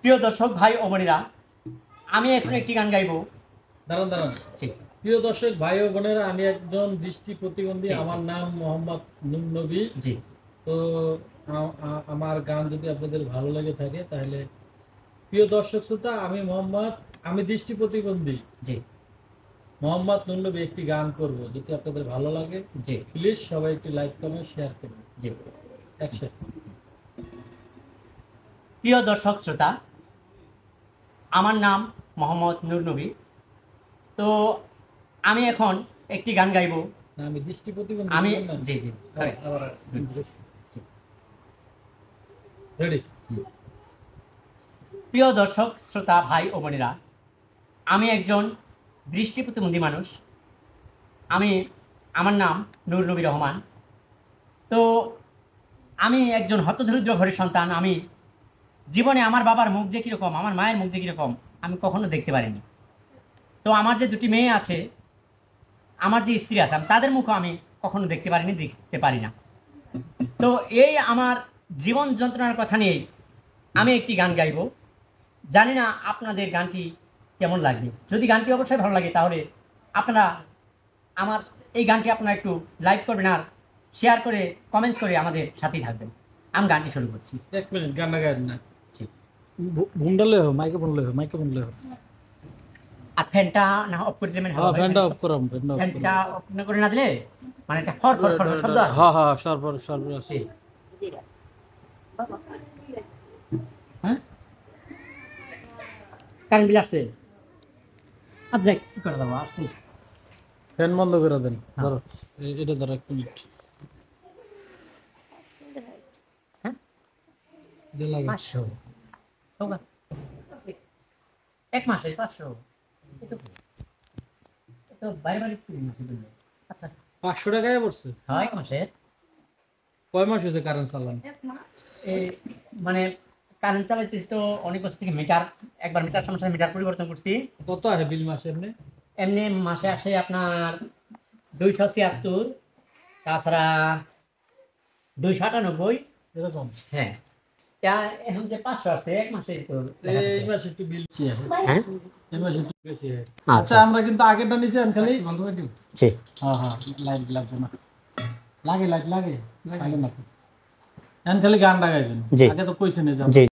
প্রিয় দর্শক ভাই ও বোনেরা, আমি এখন একটি গান গাইবো। দাঁড়ান। প্রিয় দর্শক ভাই ও বোনেরা, আমি একজন দৃষ্টি প্রতিবন্ধী। আমার নাম মোহাম্মদ নুর নবী। জি। তো আমার গান যদি আপনাদের ভালো লেগে থাকে তাহলে, প্রিয় দর্শক শ্রোতা, আমি দৃষ্টি প্রতিবন্ধী। জি। মোহাম্মদ নুর নবী একটি গান করব, যদি আপনাদের ভালো লাগে জি প্লিজ সবাই একটি লাইক কমেন্ট শেয়ার করুন। জি। অ্যাকশন। প্রিয় দর্শক শ্রোতা, আমার নাম মোহাম্মদ নুর নবী। তো আমি এখন একটি গান গাইবো। না, আমি দৃষ্টি প্রতিবন্ধী। আমি জি জি সরি। আবার রেডি। প্রিয় দর্শক শ্রোতা ভাই ও বোনেরা, আমি একজন দৃষ্টি প্রতিবন্ধী মানুষ। আমার নাম নূর নবী রহমান। তো আমি একজন হতদরিদ্র ঘরের সন্তান। আমি জীবনে আমার বাবার মুখ যে কীরকম, আমার মায়ের মুখ যে কীরকম আমি কখনো দেখতে পারিনি। তো আমার যে দুটি মেয়ে আছে, আমার যে স্ত্রী আছে, তাদের মুখও আমি কখনো দেখতে পারি না। তো এই আমার জীবন যন্ত্রণার কথা নিয়েই আমি একটি গান গাইব। জানি না আপনাদের গানটি কেমন লাগবে। যদি গানটি অবশ্যই ভালো লাগে তাহলে আপনারা আমার এই গানটি আপনারা একটু লাইক করবেন আর শেয়ার করে কমেন্টস করে আমাদের সাথেই থাকবেন। আমি গানটি শুরু করছি। 1 মিনিট, গানটা গাইবেন না। ভুন্ডালে হবে, মাইকে বললে হবে। আর ফ্যানটা না অফ করে দিবেন। হ্যাঁ, ফ্যানটা অফ করুন। ফ্যানটা অফ না করে না দিলে মানে একটা ফর শব্দ আসে। হ্যাঁ, সরবর আছে। হ্যাঁ, কারেন্ট বিল আসছে। আচ্ছা কি করে দেবো আসছে। ফ্যান বন্ধ করে দেন। ধরো এটা ধরো 1 মিনিট। হ্যাঁ, এটা লাগে 500 এক মাসে 500। তো বাইরে আচ্ছা 500 টাকায় পড়ছে। হয় এক মাসে। কয় মাস হয়েছে কারেন্ট চালান? মানে কারেন্ট চালাইতেছি তো অনেক বছর থেকে। একবার মিটার সমস্যা, মিটার পরিবর্তন করছি। কত আসে বিল মাসে এমনি? এমনি মাসে আসে আপনার 276, তাছাড়া 298 এরকম। হ্যাঁ, এখন যে 500 আসছে এক মাসে তো। এই মাসে একটু বিল বেশি আসে। হ্যাঁ, এই মাসে একটু বেশি আসে। আচ্ছা আচ্ছা, আমরা কিন্তু আগেরটা নিছি, খালি বন্ধ করে দিন। জি। হ্যাঁ, লাইট লাগবে না। লাগে না তো। এখন খালি গানটা গাইবেন। জি। আগে তো কইছেন যে জি।